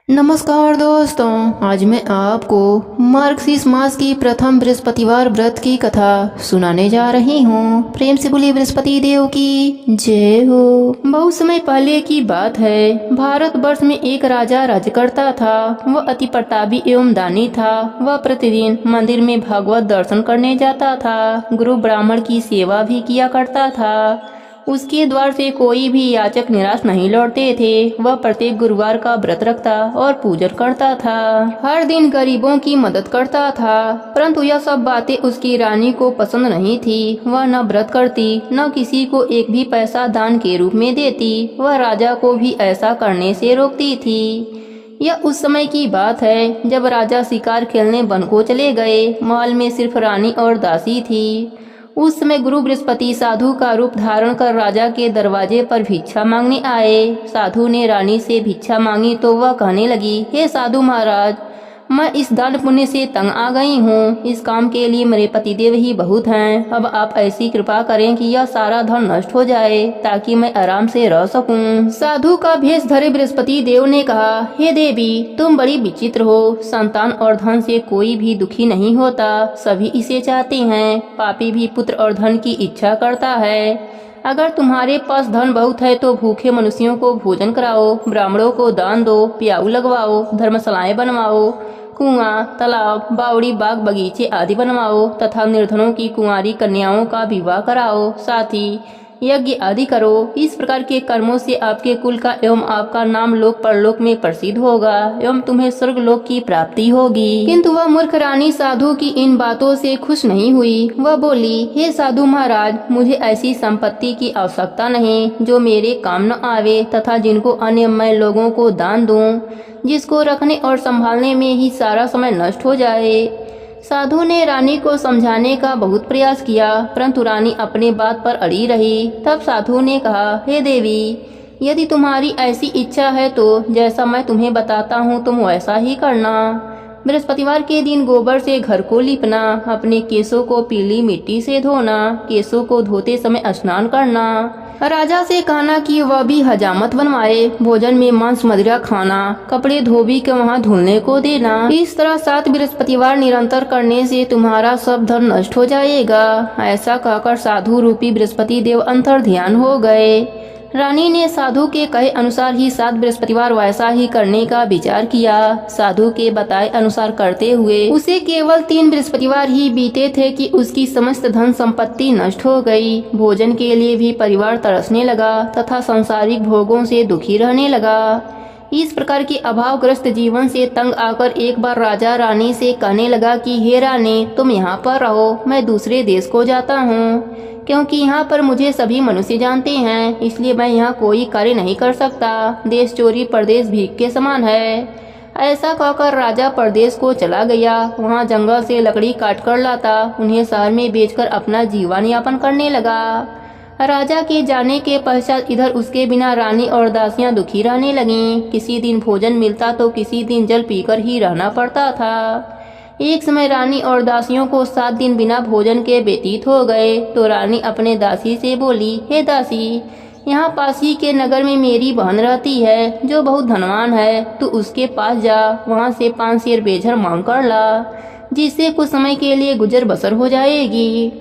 नमस्कार दोस्तों, आज मैं आपको मार्गशीर्ष मास की प्रथम बृहस्पतिवार व्रत की कथा सुनाने जा रही हूँ। प्रेम से बोलिए बृहस्पति देव की जय हो। बहुत समय पहले की बात है। भारतवर्ष में एक राजा राज्य करता था। वह अति प्रतापी एवं दानी था। वह प्रतिदिन मंदिर में भगवत दर्शन करने जाता था। गुरु ब्राह्मण की सेवा भी किया करता था। उसके द्वार से कोई भी याचक निराश नहीं लौटते थे। वह प्रत्येक गुरुवार का व्रत रखता और पूजन करता था। हर दिन गरीबों की मदद करता था। परंतु यह सब बातें उसकी रानी को पसंद नहीं थी। वह न व्रत करती, न किसी को एक भी पैसा दान के रूप में देती। वह राजा को भी ऐसा करने से रोकती थी। यह उस समय की बात है जब राजा शिकार खेलने वन को चले गए। महल में सिर्फ रानी और दासी थी। उस समय गुरु बृहस्पति साधु का रूप धारण कर राजा के दरवाजे पर भिक्षा मांगने आए। साधु ने रानी से भिक्षा मांगी तो वह कहने लगी, हे साधु महाराज, मैं इस दान पुण्य से तंग आ गई हूँ। इस काम के लिए मेरे पतिदेव ही बहुत हैं। अब आप ऐसी कृपा करें कि यह सारा धन नष्ट हो जाए ताकि मैं आराम से रह सकूं। साधु का भेष धरे बृहस्पति देव ने कहा, हे देवी, तुम बड़ी विचित्र हो। संतान और धन से कोई भी दुखी नहीं होता, सभी इसे चाहते हैं। पापी भी पुत्र और धन की इच्छा करता है। अगर तुम्हारे पास धन बहुत है तो भूखे मनुष्यों को भोजन कराओ, ब्राह्मणों को दान दो, प्याऊ लगवाओ, धर्मशालाएं बनवाओ, कुआं, तालाब, बावड़ी, बाग बगीचे आदि बनवाओ तथा निर्धनों की कुंवारी कन्याओं का विवाह कराओ। साथ ही यज्ञ आदि करो। इस प्रकार के कर्मों से आपके कुल का एवं आपका नाम लोक परलोक में प्रसिद्ध होगा एवं तुम्हें स्वर्ग लोक की प्राप्ति होगी। किंतु वह मूर्ख रानी साधु की इन बातों से खुश नहीं हुई। वह बोली, हे साधु महाराज, मुझे ऐसी संपत्ति की आवश्यकता नहीं जो मेरे काम न आवे तथा जिनको अन्य मैं लोगों को दान दूं, जिसको रखने और संभालने में ही सारा समय नष्ट हो जाए। साधु ने रानी को समझाने का बहुत प्रयास किया, परंतु रानी अपने बात पर अड़ी रही। तब साधु ने कहा, हे देवी, यदि तुम्हारी ऐसी इच्छा है तो जैसा मैं तुम्हें बताता हूँ तुम वैसा ही करना। बृहस्पतिवार के दिन गोबर से घर को लीपना, अपने केसों को पीली मिट्टी से धोना, केसों को धोते समय स्नान करना, राजा से कहना कि वह भी हजामत बनवाए, भोजन में मांस मदिरा खाना, कपड़े धोबी के वहाँ धुलने को देना। इस तरह 7 बृहस्पतिवार निरंतर करने से तुम्हारा सब धन नष्ट हो जाएगा। ऐसा कहकर साधु रूपी बृहस्पति देव अंतर ध्यान हो गए। रानी ने साधु के कहे अनुसार ही 7 बृहस्पतिवार वैसा ही करने का विचार किया। साधु के बताए अनुसार करते हुए उसे केवल 3 बृहस्पतिवार ही बीते थे कि उसकी समस्त धन संपत्ति नष्ट हो गई। भोजन के लिए भी परिवार तरसने लगा तथा सांसारिक भोगों से दुखी रहने लगा। इस प्रकार के अभावग्रस्त जीवन से तंग आकर एक बार राजा रानी से कहने लगा कि हे रानी, तुम यहाँ पर रहो, मैं दूसरे देश को जाता हूँ, क्योंकि यहाँ पर मुझे सभी मनुष्य जानते हैं, इसलिए मैं यहाँ कोई कार्य नहीं कर सकता। देश चोरी परदेश भीख के समान है। ऐसा कहकर राजा परदेश को चला गया। वहाँ जंगल से लकड़ी काट कर लाता, उन्हें शहर में बेचकर अपना जीवन यापन करने लगा। राजा के जाने के पश्चात इधर उसके बिना रानी और दासियां दुखी रहने लगीं। किसी दिन भोजन मिलता तो किसी दिन जल पीकर ही रहना पड़ता था। एक समय रानी और दासियों को 7 दिन बिना भोजन के व्यतीत हो गए तो रानी अपने दासी से बोली, हे दासी, यहाँ पास ही के नगर में मेरी बहन रहती है जो बहुत धनवान है। तू उसके पास जा, वहाँ से 5 शेर बेझर मांग कर ला, जिससे कुछ समय के लिए गुजर बसर हो जाएगी।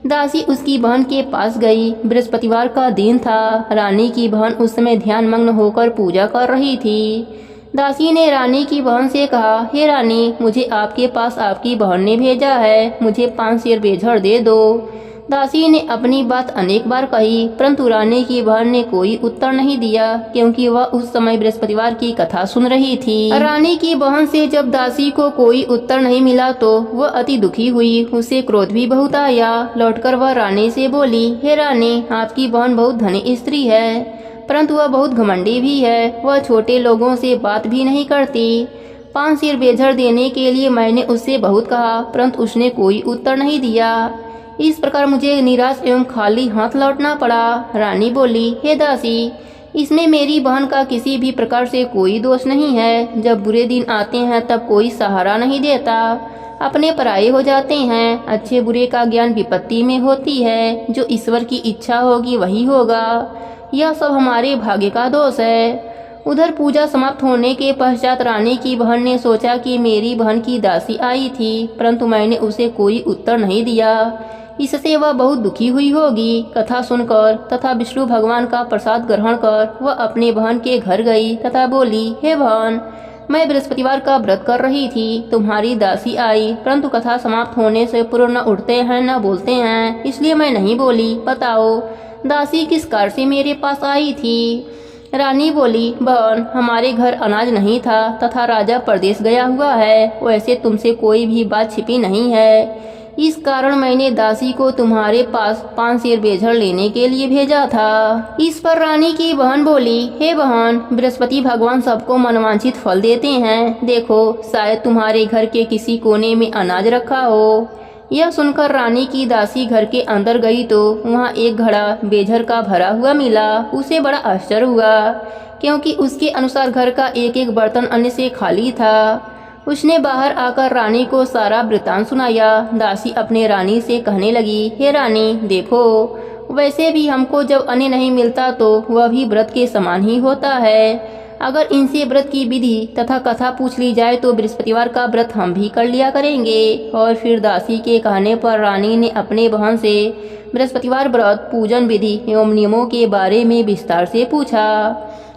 दासी उसकी बहन के पास गई। बृहस्पतिवार का दिन था। रानी की बहन उस समय ध्यान मग्न होकर पूजा कर रही थी। दासी ने रानी की बहन से कहा, हे रानी, मुझे आपके पास आपकी बहन ने भेजा है, मुझे 5 शेर बेझर दे दो। दासी ने अपनी बात अनेक बार कही, परंतु रानी की बहन ने कोई उत्तर नहीं दिया, क्योंकि वह उस समय बृहस्पतिवार की कथा सुन रही थी। रानी की बहन से जब दासी को कोई उत्तर नहीं मिला तो वह अति दुखी हुई। उसे क्रोध भी बहुत आया। लौटकर वह रानी से बोली, हे रानी, आपकी बहन बहुत धनी स्त्री है, परंतु वह बहुत घमंडी भी है। वह छोटे लोगों से बात भी नहीं करती। 5 शेर बेझर देने के लिए मैंने उससे बहुत कहा, परंतु उसने कोई उत्तर नहीं दिया। इस प्रकार मुझे निराश एवं खाली हाथ लौटना पड़ा। रानी बोली, हे दासी, इसमें मेरी बहन का किसी भी प्रकार से कोई दोष नहीं है। जब बुरे दिन आते हैं तब कोई सहारा नहीं देता, अपने पराये हो जाते हैं। अच्छे बुरे का ज्ञान विपत्ति में होती है। जो ईश्वर की इच्छा होगी वही होगा। यह सब हमारे भाग्य का दोष है। उधर पूजा समाप्त होने के पश्चात रानी की बहन ने सोचा कि मेरी बहन की दासी आई थी, परंतु मैंने उसे कोई उत्तर नहीं दिया। इससे वह बहुत दुखी हुई होगी। कथा सुनकर तथा विष्णु भगवान का प्रसाद ग्रहण कर वह अपने बहन के घर गई तथा बोली, हे बहन, मैं बृहस्पतिवार का व्रत कर रही थी, तुम्हारी दासी आई, परंतु कथा समाप्त होने से पूर्व न उठते हैं न बोलते हैं, इसलिए मैं नहीं बोली। बताओ, दासी किस कार्य से मेरे पास आई थी? रानी बोली, बहन, हमारे घर अनाज नहीं था तथा राजा परदेश गया हुआ है, वैसे तुमसे कोई भी बात छिपी नहीं है, इस कारण मैंने दासी को तुम्हारे पास 5 सेर बेझर लेने के लिए भेजा था। इस पर रानी की बहन बोली, हे बहन, बृहस्पति भगवान सबको मनवांछित फल देते हैं, देखो शायद तुम्हारे घर के किसी कोने में अनाज रखा हो। यह सुनकर रानी की दासी घर के अंदर गई तो वहाँ एक घड़ा बेझर का भरा हुआ मिला। उसे बड़ा आश्चर्य हुआ, क्योंकि उसके अनुसार घर का एक एक बर्तन अन्न से खाली था। उसने बाहर आकर रानी को सारा वृतांत सुनाया। दासी अपने रानी से कहने लगी, हे रानी, देखो, वैसे भी हमको जब अन्न नहीं मिलता तो वह भी व्रत के समान ही होता है। अगर इनसे व्रत की विधि तथा कथा पूछ ली जाए तो बृहस्पतिवार का व्रत हम भी कर लिया करेंगे। और फिर दासी के कहने पर रानी ने अपने बहन से बृहस्पतिवार व्रत, पूजन विधि एवं नियमों के बारे में विस्तार से पूछा।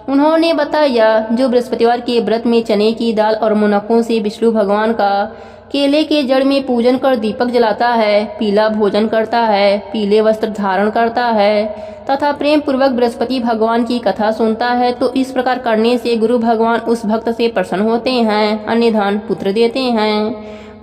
उन्होंने बताया, जो बृहस्पतिवार के व्रत में चने की दाल और मुनक्कों से विष्णु भगवान का केले के जड़ में पूजन कर दीपक जलाता है, पीला भोजन करता है, पीले वस्त्र धारण करता है तथा प्रेम पूर्वक बृहस्पति भगवान की कथा सुनता है, तो इस प्रकार करने से गुरु भगवान उस भक्त से प्रसन्न होते हैं, अन्य धन पुत्र देते हैं,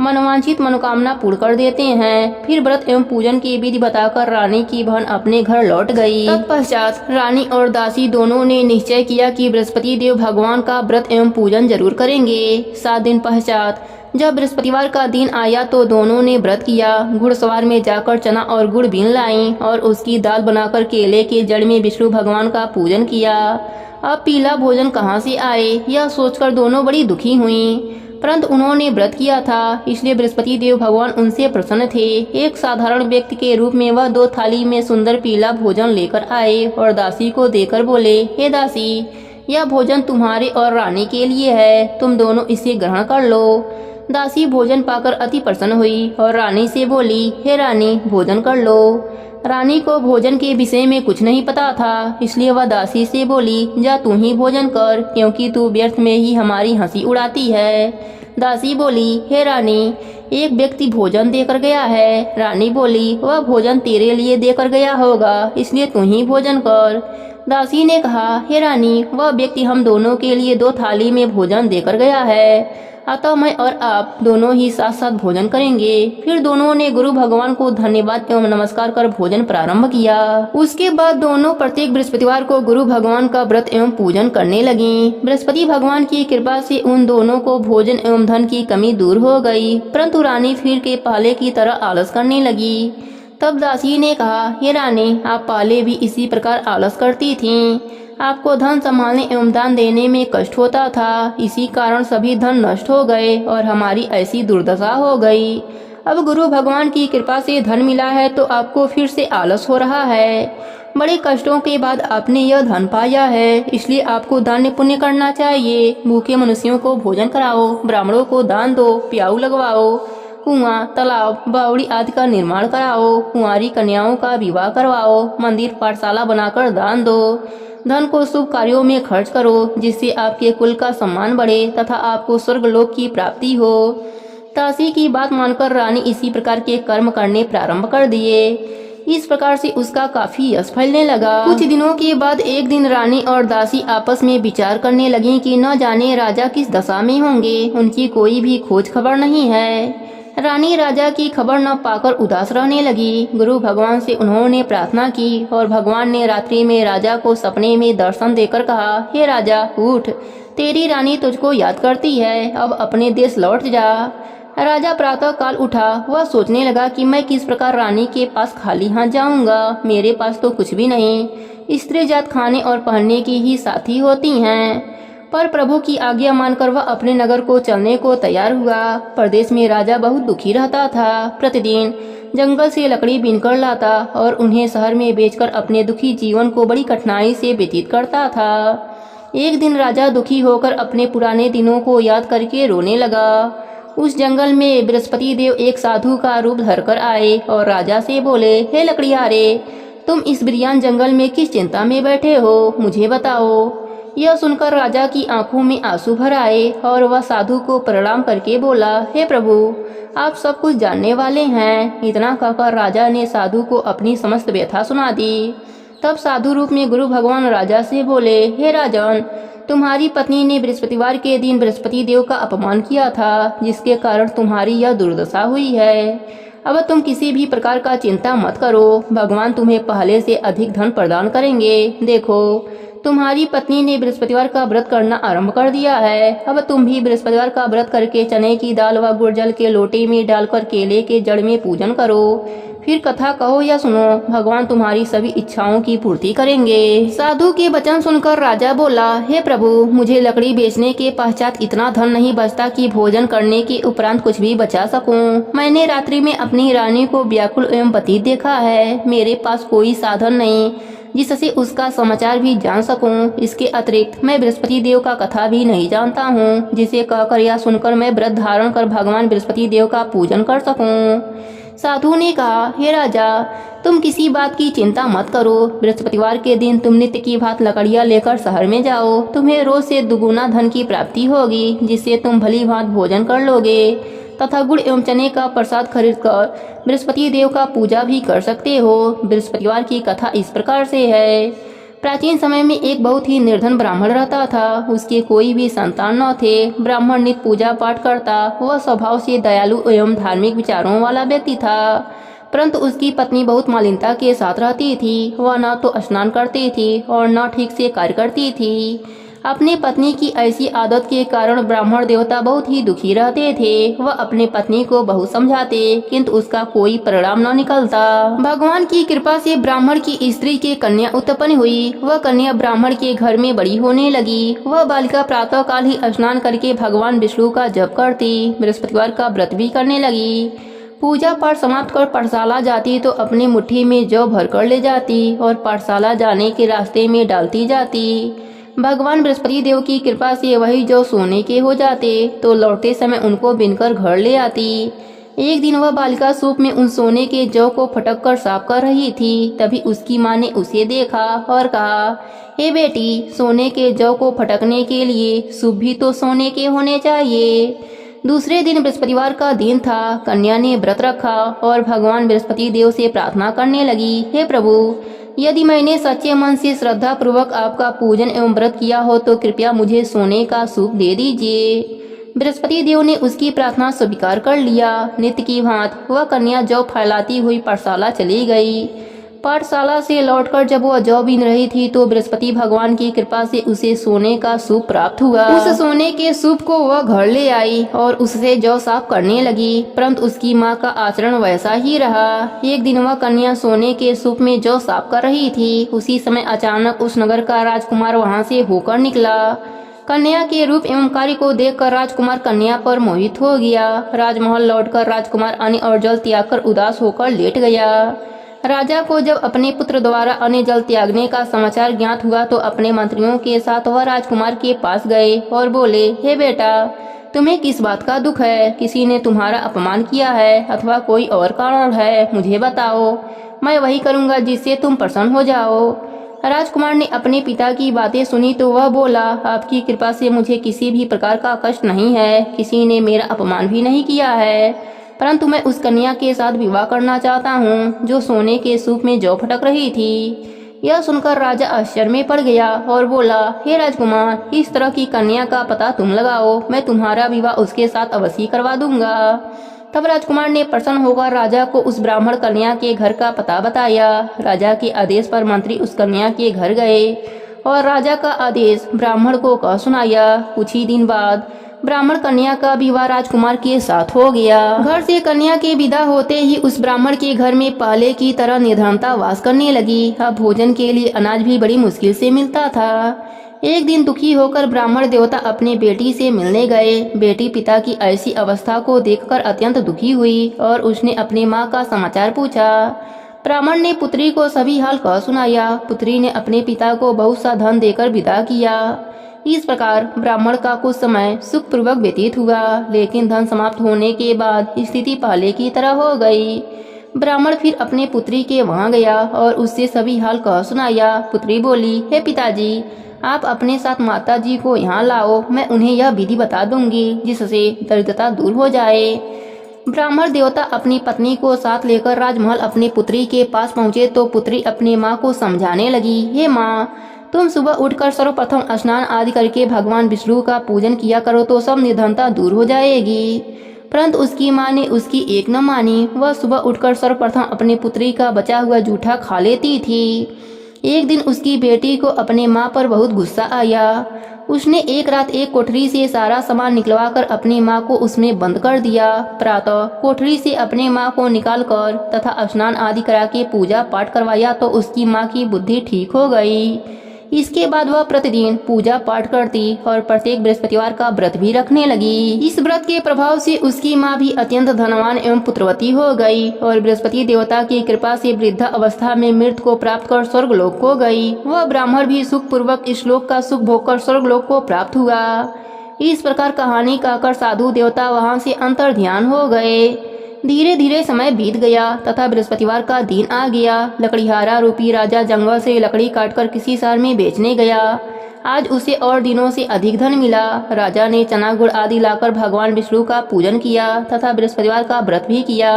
मनवांछित मनोकामना पूर्ण कर देते हैं। फिर व्रत एवं पूजन की विधि बताकर रानी की बहन अपने घर लौट गई। तत्पश्चात रानी और दासी दोनों ने निश्चय किया कि बृहस्पति देव भगवान का व्रत एवं पूजन जरूर करेंगे। 7 दिन पश्चात जब बृहस्पतिवार का दिन आया तो दोनों ने व्रत किया। घुड़सवार में जाकर चना और गुड़ बीन लाई और उसकी दाल बनाकर केले के जड़ में विष्णु भगवान का पूजन किया। अब पीला भोजन कहाँ से आए, यह सोचकर दोनों बड़ी दुखी हुई, परंतु उन्होंने व्रत किया था, इसलिए बृहस्पति देव भगवान उनसे प्रसन्न थे। एक साधारण व्यक्ति के रूप में वह 2 थाली में सुंदर पीला भोजन लेकर आए और दासी को देकर बोले, हे दासी, यह भोजन तुम्हारे और रानी के लिए है, तुम दोनों इसे ग्रहण कर लो। दासी भोजन पाकर अति प्रसन्न हुई और रानी से बोली, हे रानी, भोजन कर लो। रानी को भोजन के विषय में कुछ नहीं पता था, इसलिए वह दासी से बोली, जा तू ही भोजन कर, क्योंकि तू व्यर्थ में ही हमारी हंसी उड़ाती है। दासी बोली, हे रानी, एक व्यक्ति भोजन देकर गया है। रानी बोली, वह भोजन तेरे लिए देकर गया होगा, इसलिए तू ही भोजन कर। दासी ने कहा, हे रानी, वह व्यक्ति हम दोनों के लिए 2 थाली में भोजन देकर गया है, अतः मैं और आप दोनों ही साथ साथ भोजन करेंगे। फिर दोनों ने गुरु भगवान को धन्यवाद एवं नमस्कार कर भोजन प्रारंभ किया। उसके बाद दोनों प्रत्येक बृहस्पतिवार को गुरु भगवान का व्रत एवं पूजन करने लगी। बृहस्पति भगवान की कृपा से उन दोनों को भोजन एवं धन की कमी दूर हो गई, परंतु रानी फिर के पहले की तरह आलस करने लगी। तब दासी ने कहा, हे रानी, आप पहले भी इसी प्रकार आलस करती थीं। आपको धन संभालने एवं दान देने में कष्ट होता था, इसी कारण सभी धन नष्ट हो गए और हमारी ऐसी दुर्दशा हो गई। अब गुरु भगवान की कृपा से धन मिला है तो आपको फिर से आलस हो रहा है। बड़े कष्टों के बाद आपने यह धन पाया है, इसलिए आपको दान पुण्य करना चाहिए। भूखे मनुष्यों को भोजन कराओ, ब्राह्मणों को दान दो, प्याऊ लगवाओ, कुआं, तालाब, बावड़ी आदि का निर्माण कराओ, कुंवारी कन्याओं का विवाह करवाओ, मंदिर पाठशाला बनाकर दान दो। धन को शुभ कार्यों में खर्च करो, जिससे आपके कुल का सम्मान बढ़े तथा आपको स्वर्गलोक की प्राप्ति हो। दासी की बात मानकर रानी इसी प्रकार के कर्म करने प्रारंभ कर दिए। इस प्रकार से उसका काफी यश फैलने लगा। कुछ दिनों के बाद एक दिन रानी और दासी आपस में विचार करने लगी कि न जाने राजा किस दशा में होंगे, उनकी कोई भी खोज खबर नहीं है। रानी राजा की खबर न पाकर उदास रहने लगी। गुरु भगवान से उन्होंने प्रार्थना की और भगवान ने रात्रि में राजा को सपने में दर्शन देकर कहा, हे राजा, उठ, तेरी रानी तुझको याद करती है, अब अपने देश लौट जा। राजा प्रातः काल उठा। वह सोचने लगा कि मैं किस प्रकार रानी के पास खाली हाथ जाऊंगा, मेरे पास तो कुछ भी नहीं। स्त्री जात खाने और पहनने की ही साथी होती हैं। पर प्रभु की आज्ञा मानकर वह अपने नगर को चलने को तैयार हुआ। प्रदेश में राजा बहुत दुखी रहता था। प्रतिदिन जंगल से लकड़ी बीनकर लाता और उन्हें शहर में बेचकर अपने दुखी जीवन को बड़ी कठिनाई से व्यतीत करता था। एक दिन राजा दुखी होकर अपने पुराने दिनों को याद करके रोने लगा। उस जंगल में बृहस्पति देव एक साधु का रूप धरकर आए और राजा से बोले, हे लकड़ियारे, तुम इस बिरयान जंगल में किस चिंता में बैठे हो, मुझे बताओ। यह सुनकर राजा की आंखों में आंसू भर आए और वह साधु को प्रणाम करके बोला, हे प्रभु, आप सब कुछ जानने वाले हैं। इतना कहकर राजा ने साधु को अपनी समस्त व्यथा सुना दी। तब साधु रूप में गुरु भगवान राजा से बोले, हे राजन, तुम्हारी पत्नी ने बृहस्पतिवार के दिन बृहस्पति देव का अपमान किया था, जिसके कारण तुम्हारी यह दुर्दशा हुई है। अब तुम किसी भी प्रकार का चिंता मत करो, भगवान तुम्हें पहले से अधिक धन प्रदान करेंगे। देखो, तुम्हारी पत्नी ने बृहस्पतिवार का व्रत करना आरंभ कर दिया है। अब तुम भी बृहस्पतिवार का व्रत करके चने की दाल व गुड़ जल के लोटे में डालकर केले के जड़ में पूजन करो। फिर कथा कहो या सुनो, भगवान तुम्हारी सभी इच्छाओं की पूर्ति करेंगे। साधु के वचन सुनकर राजा बोला, हे प्रभु, मुझे लकड़ी बेचने के पश्चात इतना धन नहीं बचता कि भोजन करने के उपरांत कुछ भी बचा सकूं। मैंने रात्रि में अपनी रानी को व्याकुल एवं व्यथित देखा है। मेरे पास कोई साधन नहीं जिससे उसका समाचार भी जान सकूं। इसके अतिरिक्त मैं बृहस्पति देव का कथा भी नहीं जानता हूं, जिसे कहकर या सुनकर मैं व्रत धारण कर भगवान बृहस्पति देव का पूजन कर सकूं। साधु ने कहा, हे राजा, तुम किसी बात की चिंता मत करो। बृहस्पतिवार के दिन तुम नित्य की भांति लकड़ियां लेकर शहर में जाओ। तुम्हें रोज से दुगुना धन की प्राप्ति होगी, जिससे तुम भली भांति भोजन कर लोगे तथा गुड़ एवं चने का प्रसाद खरीदकर बृहस्पति देव का पूजा भी कर सकते हो। बृहस्पतिवार की कथा इस प्रकार से है। प्राचीन समय में एक बहुत ही निर्धन ब्राह्मण रहता था। उसके कोई भी संतान न थे। ब्राह्मण नित्य पूजा पाठ करता। वह स्वभाव से दयालु एवं धार्मिक विचारों वाला व्यक्ति था, परंतु उसकी पत्नी बहुत मलिनता के साथ रहती थी। वह न तो स्नान करती थी और न ठीक से कार्य करती थी। अपनी पत्नी की ऐसी आदत के कारण ब्राह्मण देवता बहुत ही दुखी रहते थे। वह अपनी पत्नी को बहुत समझाते, किंतु उसका कोई परिणाम न निकलता। भगवान की कृपा से ब्राह्मण की स्त्री के कन्या उत्पन्न हुई। वह कन्या ब्राह्मण के घर में बड़ी होने लगी। वह बालिका प्रातः काल ही स्नान करके भगवान विष्णु का जप करती, बृहस्पतिवार का व्रत भी करने लगी। पूजा पाठ समाप्त कर पाठशाला जाती तो अपनी मुट्ठी में जौ भर कर ले जाती और पाठशाला जाने के रास्ते में डालती जाती। भगवान बृहस्पति देव की कृपा से वही जो सोने के हो जाते तो लौटते समय उनको बिनकर घर ले आती। एक दिन वह बालिका सूप में उन सोने के जौ को फटक कर साफ कर रही थी। तभी उसकी माँ ने उसे देखा और कहा, हे बेटी, सोने के जौ को फटकने के लिए सूप भी तो सोने के होने चाहिए। दूसरे दिन बृहस्पतिवार का दिन था। कन्या ने व्रत रखा और भगवान बृहस्पति देव से प्रार्थना करने लगी, हे प्रभु, यदि मैंने सच्चे मन से श्रद्धा पूर्वक आपका पूजन एवं व्रत किया हो तो कृपया मुझे सोने का सूप दे दीजिए। बृहस्पति देव ने उसकी प्रार्थना स्वीकार कर लिया। नित्य की भांति वह कन्या जौ फैलाती हुई पाठशाला चली गई। पाठशाला से लौटकर जब वह जौ बीन रही थी तो बृहस्पति भगवान की कृपा से उसे सोने का सूप प्राप्त हुआ। उस सोने के सूप को वह घर ले आई और उससे जौ साफ करने लगी, परंतु उसकी माँ का आचरण वैसा ही रहा। एक दिन वह कन्या सोने के सूप में जौ साफ कर रही थी। उसी समय अचानक उस नगर का राजकुमार वहाँ से होकर निकला। कन्या के रूप एवं कार्य को देखकर राजकुमार कन्या पर मोहित हो गया। राजमहल लौटकर राजकुमार अन्न और जल त्याग कर उदास होकर लेट गया। राजा को जब अपने पुत्र द्वारा अन्न जल त्यागने का समाचार ज्ञात हुआ तो अपने मंत्रियों के साथ वह राजकुमार के पास गए और बोले, हे बेटा, तुम्हें किस बात का दुख है? किसी ने तुम्हारा अपमान किया है अथवा कोई और कारण है? मुझे बताओ, मैं वही करूँगा जिससे तुम प्रसन्न हो जाओ। राजकुमार ने अपने पिता की बातें सुनी तो वह बोला, आपकी कृपा से मुझे किसी भी प्रकार का कष्ट नहीं है। किसी ने मेरा अपमान भी नहीं किया है, परंतु मैं उस कन्या के साथ विवाह करना चाहता हूँ जो सोने के सूप में जौ फटक रही थी। यह सुनकर राजा आश्चर्य में पड़ गया और बोला, हे राजकुमार, इस तरह की कन्या का पता तुम लगाओ, मैं तुम्हारा विवाह उसके साथ अवश्य करवा दूंगा। तब राजकुमार ने प्रसन्न होकर राजा को उस ब्राह्मण कन्या के घर का पता बताया। राजा के आदेश पर मंत्री उस कन्या के घर गए और राजा का आदेश ब्राह्मण को कह सुनाया। कुछ ही दिन बाद ब्राह्मण कन्या का विवाह राजकुमार के साथ हो गया। घर से कन्या के विदा होते ही उस ब्राह्मण के घर में पहले की तरह निर्धनता वास करने लगी। अब भोजन के लिए अनाज भी बड़ी मुश्किल से मिलता था। एक दिन दुखी होकर ब्राह्मण देवता अपने बेटी से मिलने गए। बेटी पिता की ऐसी अवस्था को देखकर अत्यंत दुखी हुई और उसने अपनी माँ का समाचार पूछा। ब्राह्मण ने पुत्री को सभी हाल कह सुनाया। पुत्री ने अपने पिता को बहुत सा धन देकर विदा किया। इस प्रकार ब्राह्मण का कुछ समय सुखपूर्वक व्यतीत हुआ, लेकिन धन समाप्त होने के बाद स्थिति पहले की तरह हो गई। ब्राह्मण फिर अपने पुत्री के वहां गया और उससे सभी हाल कह सुनाया। पुत्री बोली, हे पिताजी, आप अपने साथ माता जी को यहाँ लाओ, मैं उन्हें यह विधि बता दूंगी जिससे दरिद्रता दूर हो जाए। ब्राह्मण देवता अपनी पत्नी को साथ लेकर राजमहल अपनी पुत्री के पास पहुँचे तो पुत्री अपनी माँ को समझाने लगी, हे माँ, तुम सुबह उठकर सर्वप्रथम स्नान आदि करके भगवान विष्णु का पूजन किया करो तो सब निर्धनता दूर हो जाएगी। परंतु उसकी माँ ने उसकी एक न मानी। वह सुबह उठकर सर्वप्रथम अपनी पुत्री का बचा हुआ जूठा खा लेती थी। एक दिन उसकी बेटी को अपने माँ पर बहुत गुस्सा आया। उसने एक रात एक कोठरी से सारा सामान निकलवाकर अपनी माँ को उसमें बंद कर दिया। प्रातः कोठरी से अपने माँ को निकालकर तथा स्नान आदि करा के पूजा पाठ करवाया तो उसकी माँ की बुद्धि ठीक हो गई। इसके बाद वह प्रतिदिन पूजा पाठ करती और प्रत्येक बृहस्पतिवार का व्रत भी रखने लगी। इस व्रत के प्रभाव से उसकी माँ भी अत्यंत धनवान एवं पुत्रवती हो गई और बृहस्पति देवता की कृपा से वृद्धा अवस्था में मृत्यु को प्राप्त कर स्वर्गलोक को गई। वह ब्राह्मण भी सुख पूर्वक इस लोक का सुख भोग कर स्वर्गलोक को प्राप्त हुआ। इस प्रकार कहानी कहकर साधु देवता वहाँ से अंतर्ध्यान हो गए। धीरे धीरे समय बीत गया तथा बृहस्पतिवार का दिन आ गया। लकड़ीहारा रूपी राजा जंगल से लकड़ी काटकर किसी शहर में बेचने गया। आज उसे और दिनों से अधिक धन मिला। राजा ने चना गुड़ आदि लाकर भगवान विष्णु का पूजन किया तथा बृहस्पतिवार का व्रत भी किया।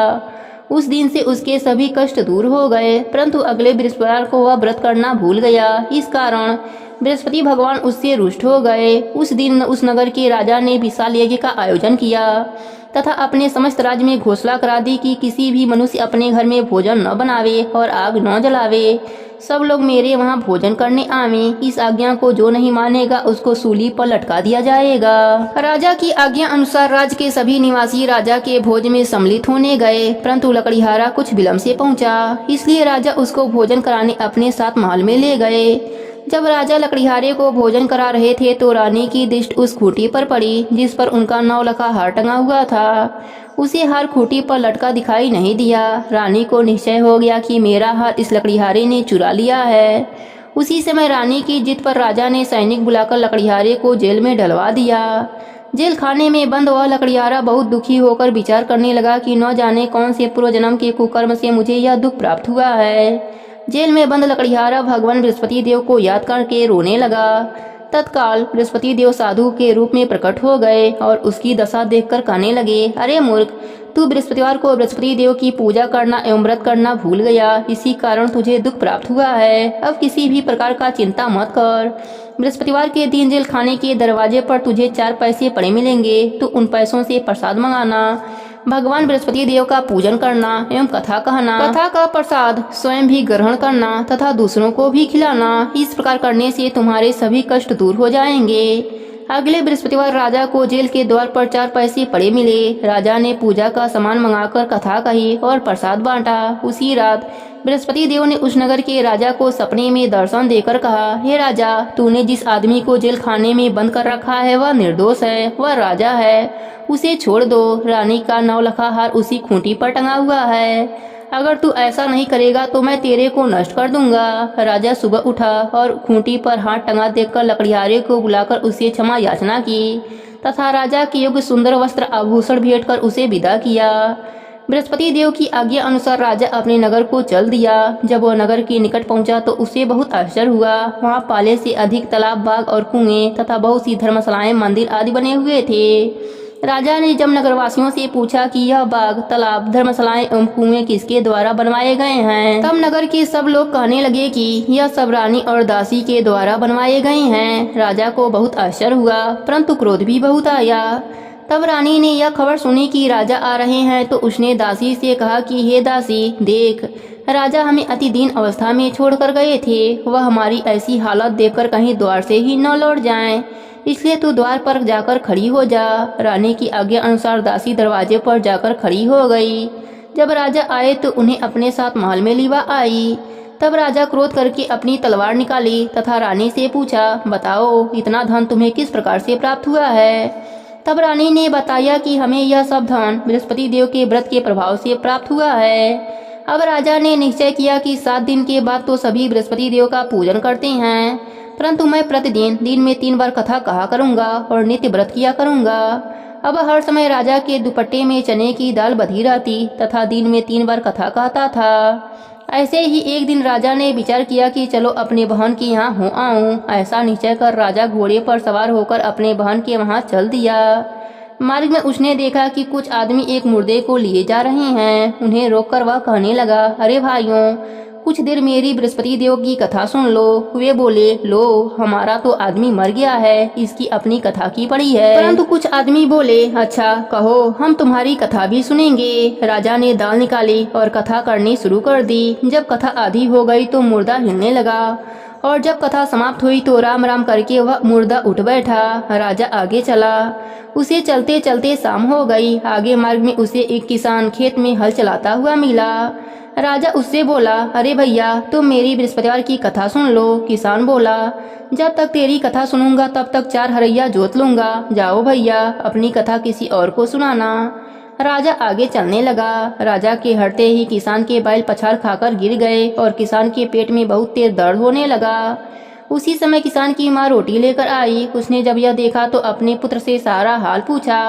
उस दिन से उसके सभी कष्ट दूर हो गए, परंतु अगले बृहस्पतिवार को वह व्रत करना भूल गया। इस कारण बृहस्पति भगवान उससे रुष्ट हो गए। उस दिन उस नगर के राजा ने विशाल यज्ञ का आयोजन किया तथा अपने समस्त राज्य में घोषणा करा दी कि किसी भी मनुष्य अपने घर में भोजन न बनावे और आग न जलावे। सब लोग मेरे वहाँ भोजन करने आवे। इस आज्ञा को जो नहीं मानेगा उसको सूली पर लटका दिया जाएगा। राजा की आज्ञा अनुसार राज्य के सभी निवासी राजा के भोज में सम्मिलित होने गए, परंतु लकड़ीहारा कुछ विलम्ब से पहुंचा, इसलिए राजा उसको भोजन कराने अपने साथ महल में ले गए। जब राजा लकड़ीहारे को भोजन करा रहे थे तो रानी की दृष्टि उस खूंटी पर पड़ी जिस पर उनका 9 लखा हार टंगा हुआ था। उसे हार खूंटी पर लटका दिखाई नहीं दिया। रानी को निश्चय हो गया कि मेरा हार इस लकड़ीहारे ने चुरा लिया है। उसी समय रानी की जिद पर राजा ने सैनिक बुलाकर लकड़ीहारे को जेल में डलवा दिया। जेल खाने में बंद हुआ लकड़ीहारा बहुत दुखी होकर विचार करने लगा कि न जाने कौन से पूर्व जन्म के कुकर्म से मुझे यह दुख प्राप्त हुआ है। जेल में बंद लकड़ीहारा भगवान बृहस्पति देव को याद करके रोने लगा। तत्काल बृहस्पति देव साधु के रूप में प्रकट हो गए और उसकी दशा देखकर कहने लगे, अरे मूर्ख, तू बृहस्पतिवार को बृहस्पति देव की पूजा करना एवं व्रत करना भूल गया, इसी कारण तुझे दुख प्राप्त हुआ है। अब किसी भी प्रकार का चिंता मत कर। बृहस्पतिवार के दिन जेल खाने के दरवाजे पर तुझे 4 पैसे पड़े मिलेंगे, तो उन पैसों से प्रसाद मंगाना, भगवान बृहस्पति देव का पूजन करना एवं कथा कहना, कथा का प्रसाद स्वयं भी ग्रहण करना तथा दूसरों को भी खिलाना। इस प्रकार करने से तुम्हारे सभी कष्ट दूर हो जाएंगे। अगले बृहस्पतिवार राजा को जेल के द्वार पर 4 पैसे पड़े मिले। राजा ने पूजा का सामान मंगाकर कथा कही और प्रसाद बांटा। उसी रात बृहस्पति देव ने उस नगर के राजा को सपने में दर्शन देकर कहा, हे राजा, तूने जिस आदमी को जेल खाने में बंद कर रखा है वह निर्दोष है, वह राजा है, उसे छोड़ दो। रानी का 9 लखा हार उसी खूंटी पर टंगा हुआ है। अगर तू ऐसा नहीं करेगा तो मैं तेरे को नष्ट कर दूंगा। राजा सुबह उठा और खूंटी पर हाथ टंगा देखकर लकड़ीहारे को बुलाकर उससे क्षमा याचना की तथा राजा के योग्य सुंदर वस्त्र आभूषण भेंट कर उसे विदा किया। बृहस्पति देव की आज्ञा अनुसार राजा अपने नगर को चल दिया। जब वह नगर के निकट पहुंचा तो उसे बहुत आश्चर्य हुआ। वहां पाले से अधिक तालाब, बाग और कुएं तथा बहुत सी धर्मशालाएं, मंदिर आदि बने हुए थे। राजा ने जब नगरवासियों से पूछा कि यह बाग, तालाब, धर्मशालाएं एवं कुएं किसके द्वारा बनवाए गए हैं, तब नगर के सब लोग कहने लगे कि यह सब रानी और दासी के द्वारा बनवाए गए हैं। राजा को बहुत आश्चर्य हुआ, परंतु क्रोध भी बहुत आया। तब रानी ने यह खबर सुनी कि राजा आ रहे हैं तो उसने दासी से कहा कि हे दासी, देख, राजा हमें अति दीन अवस्था में छोड़कर गए थे। वह हमारी ऐसी हालत देखकर कहीं द्वार से ही न लौट जाएं, इसलिए तू द्वार पर जाकर खड़ी हो जा। रानी की आज्ञा अनुसार दासी दरवाजे पर जाकर खड़ी हो गई। जब राजा आए तो उन्हें अपने साथ महल में लिवा आई। तब राजा क्रोध करके अपनी तलवार निकाली तथा रानी से पूछा, बताओ, इतना धन तुम्हें किस प्रकार से प्राप्त हुआ है। तब रानी ने बताया कि हमें यह सब धन बृहस्पति देव के व्रत के प्रभाव से प्राप्त हुआ है। अब राजा ने निश्चय किया कि 7 दिन के बाद तो सभी बृहस्पति देव का पूजन करते हैं। परंतु मैं प्रतिदिन दिन में 3 बार कथा कहा करूँगा और नित्य व्रत किया करूँगा। अब हर समय राजा के दुपट्टे में चने की दाल बधी रहती तथा दिन में 3 बार कथा कहता था। ऐसे ही एक दिन राजा ने विचार किया कि चलो अपने बहन के यहाँ हो आऊं। ऐसा निश्चय कर राजा घोड़े पर सवार होकर अपने बहन के वहाँ चल दिया। मार्ग में उसने देखा कि कुछ आदमी एक मुर्दे को लिए जा रहे हैं। उन्हें रोककर वह कहने लगा, अरे भाइयों, कुछ देर मेरी बृहस्पति देव की कथा सुन लो। वे बोले, लो, हमारा तो आदमी मर गया है, इसकी अपनी कथा की पड़ी है। परंतु कुछ आदमी बोले, अच्छा कहो, हम तुम्हारी कथा भी सुनेंगे। राजा ने दाल निकाली और कथा करनी शुरू कर दी। जब कथा आधी हो गई तो मुर्दा हिलने लगा और जब कथा समाप्त हुई तो राम राम करके वह मुर्दा उठ बैठा। राजा आगे चला। उसे चलते चलते शाम हो गई। आगे मार्ग में उसे एक किसान खेत में हल चलाता हुआ मिला। राजा उससे बोला, अरे भैया, तुम मेरी बृहस्पतिवार की कथा सुन लो। किसान बोला, जब तक तेरी कथा सुनूंगा तब तक 4 हरैया जोत लूंगा। जाओ भैया, अपनी कथा किसी और को सुनाना। राजा आगे चलने लगा। राजा के हटते ही किसान के बैल पछाड़ खाकर गिर गए और किसान के पेट में बहुत तेज दर्द होने लगा। उसी समय किसान की माँ रोटी लेकर आई। उसने जब यह देखा तो अपने पुत्र से सारा हाल पूछा।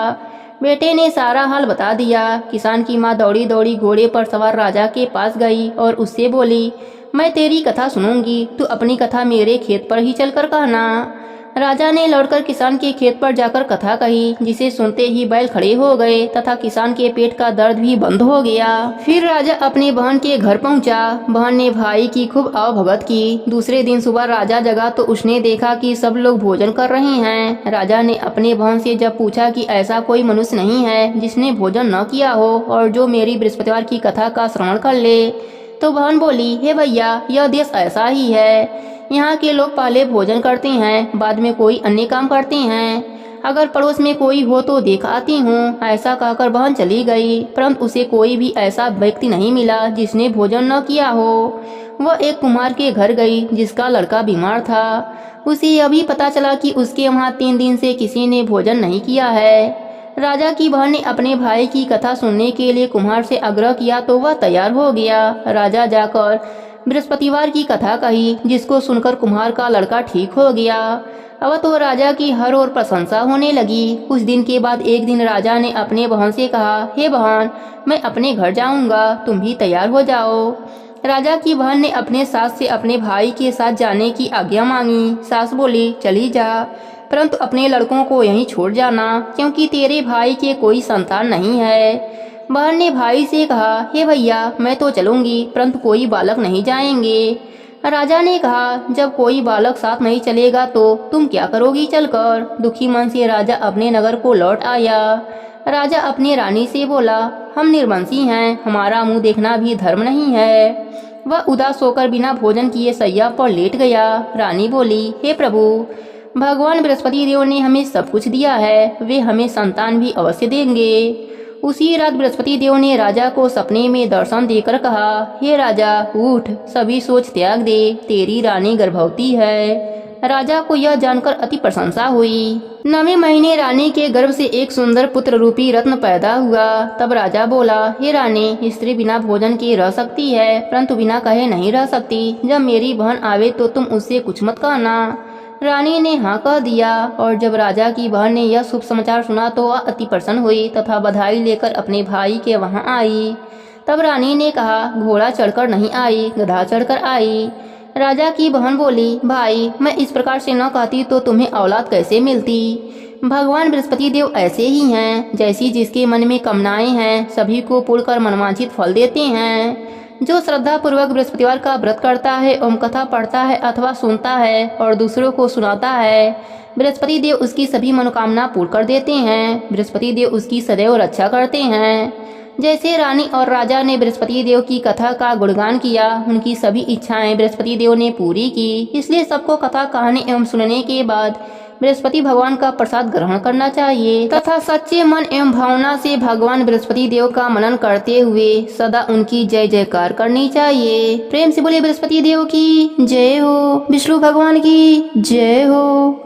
बेटे ने सारा हाल बता दिया। किसान की माँ दौड़ी दौड़ी घोड़े पर सवार राजा के पास गई और उससे बोली, मैं तेरी कथा सुनूंगी, तू अपनी कथा मेरे खेत पर ही चलकर कहना। राजा ने लौटकर किसान के खेत पर जाकर कथा कही, जिसे सुनते ही बैल खड़े हो गए तथा किसान के पेट का दर्द भी बंद हो गया। फिर राजा अपनी बहन के घर पहुंचा। बहन ने भाई की खूब आवभगत की। दूसरे दिन सुबह राजा जगा तो उसने देखा कि सब लोग भोजन कर रहे हैं। राजा ने अपने बहन से जब पूछा कि ऐसा कोई मनुष्य नहीं है जिसने भोजन न किया हो और जो मेरी बृहस्पतिवार की कथा का श्रवण कर ले, तो बहन बोली, हे भैया, यह देश ऐसा ही है। यहाँ के लोग पहले भोजन करते हैं, बाद में कोई अन्य काम करते हैं। अगर पड़ोस में कोई हो तो देख आती हूँ। ऐसा कहकर बहन चली गई, परंतु उसे कोई भी ऐसा व्यक्ति नहीं मिला जिसने भोजन न किया हो। वह एक कुम्हार के घर गई जिसका लड़का बीमार था। उसे यह भी पता चला कि उसके वहाँ 3 दिन से किसी ने भोजन नहीं किया है। राजा की बहन ने अपने भाई की कथा सुनने के लिए कुम्हार से आग्रह किया तो वह तैयार हो गया। राजा जाकर बृहस्पतिवार की कथा कही, जिसको सुनकर कुम्हार का लड़का ठीक हो गया। अब तो राजा की हर ओर प्रशंसा होने लगी। कुछ दिन के बाद एक दिन राजा ने अपने बहन से कहा, हे बहन, मैं अपने घर जाऊंगा, तुम भी तैयार हो जाओ। राजा की बहन ने अपने सास से अपने भाई के साथ जाने की आज्ञा मांगी। सास बोली, चली जा, परंतु अपने लड़कों को यहीं छोड़ जाना, क्योंकि तेरे भाई के कोई संतान नहीं है। बहन ने भाई से कहा, हे भैया, मैं तो चलूंगी, परंतु कोई बालक नहीं जाएंगे। राजा ने कहा, जब कोई बालक साथ नहीं चलेगा तो तुम क्या करोगी चलकर। दुखी मन से राजा अपने नगर को लौट आया। राजा अपनी रानी से बोला, हम निर्वंशी हैं, हमारा मुंह देखना भी धर्म नहीं है। वह उदास होकर बिना भोजन किए सैया पर लेट गया। रानी बोली, हे प्रभु, भगवान बृहस्पति देव ने हमें सब कुछ दिया है, वे हमें संतान भी अवश्य देंगे। उसी रात बृहस्पति देव ने राजा को सपने में दर्शन देकर कहा, हे राजा, उठ, सभी सोच त्याग दे, तेरी रानी गर्भवती है। राजा को यह जानकर अति प्रशंसा हुई। 9वें महीने रानी के गर्भ से एक सुंदर पुत्र रूपी रत्न पैदा हुआ। तब राजा बोला, हे रानी, स्त्री बिना भोजन के रह सकती है, परंतु बिना कहे नहीं रह सकती। जब मेरी बहन आवे तो तुम उससे कुछ मत कहना। रानी ने हाँ कह दिया और जब राजा की बहन ने यह शुभ समाचार सुना तो वह अति प्रसन्न हुई तथा बधाई लेकर अपने भाई के वहां आई। तब रानी ने कहा, घोड़ा चढ़कर नहीं आई, गधा चढ़कर आई। राजा की बहन बोली, भाई, मैं इस प्रकार से न कहती तो तुम्हें औलाद कैसे मिलती। भगवान बृहस्पति देव ऐसे ही हैं, जैसी जिसके मन में कामनाएं हैं सभी को पूर्ण कर मनवांछित फल देते हैं। जो श्रद्धा पूर्वक बृहस्पतिवार का व्रत करता है, ओम कथा पढ़ता है अथवा सुनता है और दूसरों को सुनाता है, बृहस्पति देव उसकी सभी मनोकामना पूर्ण कर देते हैं। बृहस्पति देव उसकी सदैव रक्षा करते हैं। जैसे रानी और राजा ने बृहस्पति देव की कथा का गुणगान किया, उनकी सभी इच्छाएं बृहस्पति देव ने पूरी की। इसलिए सबको कथा कहने एवं सुनने के बाद बृहस्पति भगवान का प्रसाद ग्रहण करना चाहिए तथा सच्चे मन एवं भावना से भगवान बृहस्पति देव का मनन करते हुए सदा उनकी जय जयकार करनी चाहिए। प्रेम से बोले बृहस्पति देव की जय हो, विष्णु भगवान की जय हो।